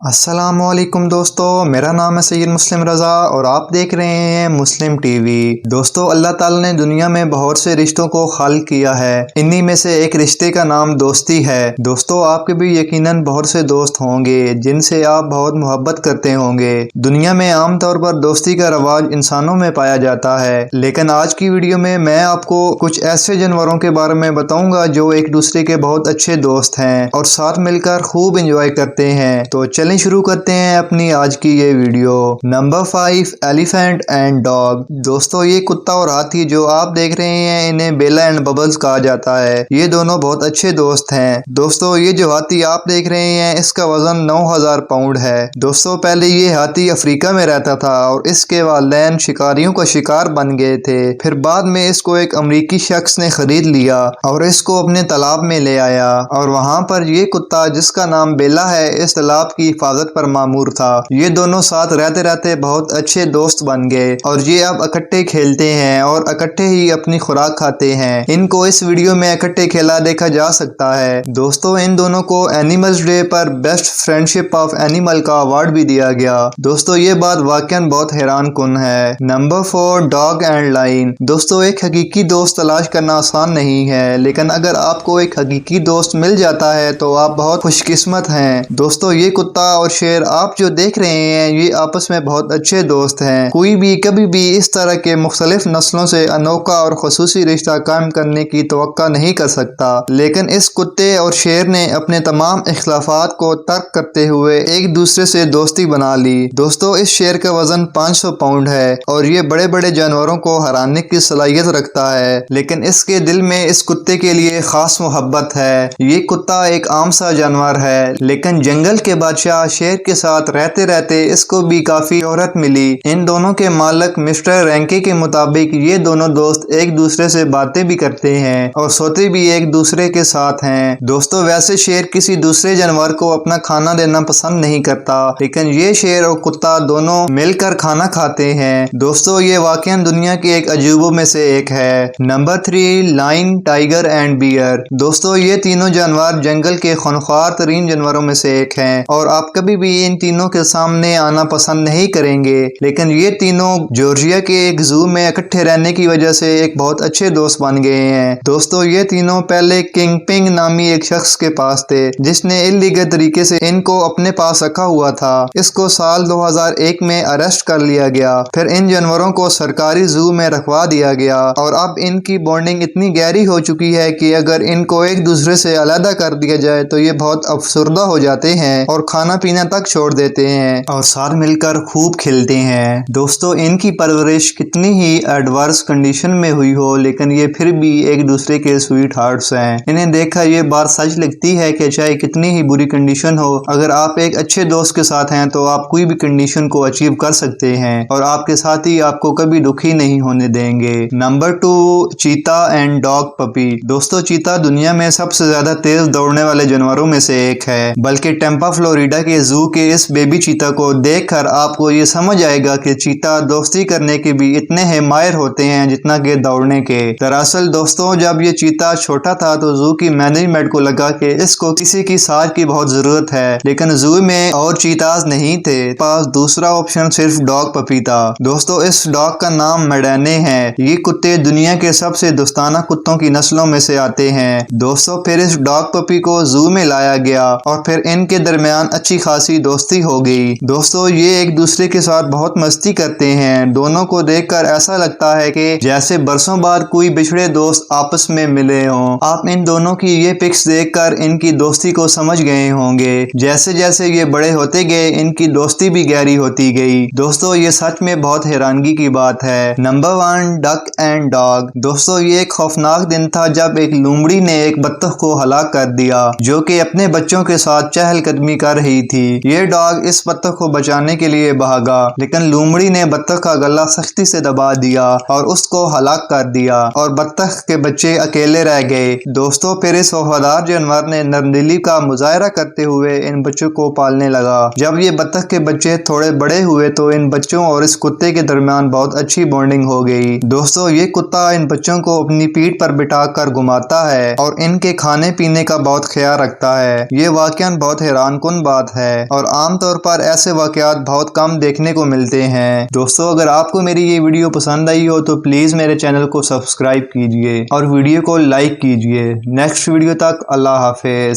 अस्सलामुअलैकुम दोस्तों, मेरा नाम है सैयद मुस्लिम रज़ा और आप देख रहे हैं मुस्लिम टीवी। दोस्तों, अल्लाह ताला ने दुनिया में बहुत से रिश्तों को खल्क़ किया है। इन्हीं में से एक रिश्ते का नाम दोस्ती है। दोस्तों, आपके भी यकीनन बहुत से दोस्त होंगे जिनसे आप बहुत मोहब्बत करते होंगे। दुनिया में आम तौर पर दोस्ती का रवाज इंसानों में पाया जाता है, लेकिन आज की वीडियो में मैं आपको कुछ ऐसे जानवरों के बारे में बताऊंगा जो एक दूसरे के बहुत अच्छे दोस्त हैं और साथ मिलकर खूब इंजॉय करते हैं। तो चलिए शुरू करते हैं अपनी आज की ये video. Number 5, elephant and dog. दोस्तों, ये कुत्ता और हाथी जो आप देख रहे हैं इन्हें बेला एंड बबल्स कहा जाता है। ये दोनों बहुत अच्छे दोस्त हैं। दोस्तों, ये जो हाथी आप देख रहे हैं इसका वजन 9000 पाउंड है। दोस्तों, पहले ये हाथी अफ्रीका में रहता था और इसके वालिदैन शिकारियों का शिकार बन गए थे। फिर बाद में इसको एक अमरीकी शख्स ने खरीद लिया और इसको अपने तालाब में ले आया और वहाँ पर ये कुत्ता जिसका नाम बेला है इस तालाब की हिफाजत पर मामूर था। ये दोनों साथ रहते रहते बहुत अच्छे दोस्त बन गए और ये अब इकट्ठे खेलते हैं और इकट्ठे ही अपनी खुराक खाते हैं। इनको इस वीडियो में इकट्ठे खेला देखा जा सकता है। दोस्तों, इन दोनों को एनिमल्स डे पर बेस्ट फ्रेंडशिप ऑफ एनिमल का अवार्ड भी दिया गया। दोस्तों, ये बात वाकई बहुत हैरान कुन है। Number 4, dog and line. दोस्तों, एक हकीकी दोस्त तलाश करना आसान नहीं है, लेकिन अगर आपको एक हकीकी दोस्त मिल जाता है तो आप बहुत खुशकिस्मत हैं। दोस्तों, ये कुत्ता और शेर आप जो देख रहे हैं ये आपस में बहुत अच्छे दोस्त हैं। कोई भी कभी भी इस तरह के मुख्तलिफ नस्लों से अनोखा और खुसूसी रिश्ता कायम करने की तवक्का नहीं कर सकता, लेकिन इस कुत्ते और शेर ने अपने तमाम इख्तिलाफात को तर्क करते हुए एक दूसरे से दोस्ती बना ली। दोस्तों, इस शेर का वजन 500 पाउंड है और ये बड़े बड़े जानवरों को हराने की सलाहियत रखता है, लेकिन इसके दिल में इस कुत्ते के लिए खास मोहब्बत है। ये कुत्ता एक आम सा जानवर है, लेकिन जंगल के बादशाह शेर के साथ रहते रहते इसको भी काफी शोहरत मिली। इन दोनों के मालिक मिस्टर रैंके के मुताबिक ये दोनों दोस्त एक दूसरे से बातें भी करते हैं और सोते भी एक दूसरे के साथ हैं। दोस्तों, वैसे शेर किसी दूसरे जानवर को अपना खाना देना पसंद नहीं करता, लेकिन ये शेर और कुत्ता दोनों मिलकर खाना खाते हैं। दोस्तों, ये वाकई दुनिया के एक अजूबों में से एक है। Number 3, lion, tiger and bear. दोस्तों, ये तीनों जानवर जंगल के खूंखार तरीन जानवरों में से एक हैं और आप कभी भी इन तीनों के सामने आना पसंद नहीं करेंगे, लेकिन ये तीनों जॉर्जिया के एक जू में इकट्ठे रहने की वजह से एक बहुत अच्छे दोस्त बन गए हैं। दोस्तों, ये तीनों पहले किंग पिंग नामी एक शख्स के पास थे जिसने इल्लीगल तरीके से इनको अपने पास रखा हुआ था। इसको साल 2001 में अरेस्ट कर लिया गया। फिर इन जानवरों को सरकारी जू में रखवा दिया गया और अब इनकी बॉन्डिंग इतनी गहरी हो चुकी है कि अगर इनको एक दूसरे से अलग कर दिया जाए तो ये बहुत अफसरदा हो जाते हैं और खाना पीना तक छोड़ देते हैं और साथ मिलकर खूब खेलते हैं। दोस्तों, इनकी परवरिश कितनी ही एडवर्स कंडीशन में हुई हो, लेकिन ये फिर भी एक दूसरे के स्वीट हार्ट्स हैं। इन्हें देखा ये बात सच लगती है कि चाहे कितनी ही बुरी कंडीशन हो, अगर आप एक अच्छे दोस्त के साथ हैं तो आप कोई भी कंडीशन को अचीव कर सकते हैं और आपके साथ ही आपको कभी दुखी नहीं होने देंगे। नंबर 2, चीता एंड डॉग पपी। दोस्तों, चीता दुनिया में सबसे ज्यादा तेज दौड़ने वाले जानवरों में से एक है, बल्कि टेम्पा फ्लोरिडा के जू के इस बेबी चीता को देखकर आपको ये समझ आएगा कि चीता दोस्ती करने के भी इतने ही माहिर होते हैं जितना कि दौड़ने के। दरअसल दोस्तों, जब ये चीता छोटा था तो जू की मैनेजमेंट को लगा कि इसको किसी की साथ की बहुत जरूरत है, लेकिन जू में और चीताज नहीं थे। पास दूसरा ऑप्शन सिर्फ डॉग पपी था। दोस्तों, इस डॉग का नाम मैडाने है। ये कुत्ते दुनिया के सबसे दोस्ताना कुत्तों की नस्लों में से आते हैं। दोस्तों, फिर इस डॉग पपी को जू में लाया गया और फिर इनके दरमियान अच्छी खासी दोस्ती हो गई। दोस्तों, ये एक दूसरे के साथ बहुत मस्ती करते हैं। दोनों को देखकर ऐसा लगता है कि जैसे बरसों बाद कोई बिछड़े दोस्त आपस में मिले हों। आप इन दोनों की ये पिक्स देखकर इनकी दोस्ती को समझ गए होंगे। जैसे जैसे ये बड़े होते गए इनकी दोस्ती भी गहरी होती गई। दोस्तों, ये सच में बहुत हैरानगी की बात है। Number 1, duck and dog. दोस्तों, ये एक खौफनाक दिन था जब एक लोमड़ी ने एक बत्तख को हलाक कर दिया जो कि अपने बच्चों के साथ चहलकदमी कर रही थी। ये डॉग इस बत्तख को बचाने के लिए भागा, लेकिन लोमड़ी ने बत्तख का गला सख्ती से दबा दिया और उसको हलाक कर दिया और बत्तख के बच्चे अकेले रह गए। दोस्तों, फिर इस वफादार जानवर ने नरमदिली का मुजाहरा करते हुए इन बच्चों को पालने लगा। जब ये बत्तख के बच्चे थोड़े बड़े हुए तो इन बच्चों और इस कुत्ते के दरमियान बहुत अच्छी बॉन्डिंग हो गई। दोस्तों, ये कुत्ता इन बच्चों को अपनी पीठ पर बिठा कर घुमाता है और इनके खाने पीने का बहुत ख्याल रखता है। ये वाकई बहुत हैरान कुन बात बात है और आमतौर पर ऐसे वाकयात बहुत कम देखने को मिलते हैं। दोस्तों, अगर आपको मेरी ये वीडियो पसंद आई हो तो प्लीज़ मेरे चैनल को सब्सक्राइब कीजिए और वीडियो को लाइक कीजिए। नेक्स्ट वीडियो तक अल्लाह हाफिज।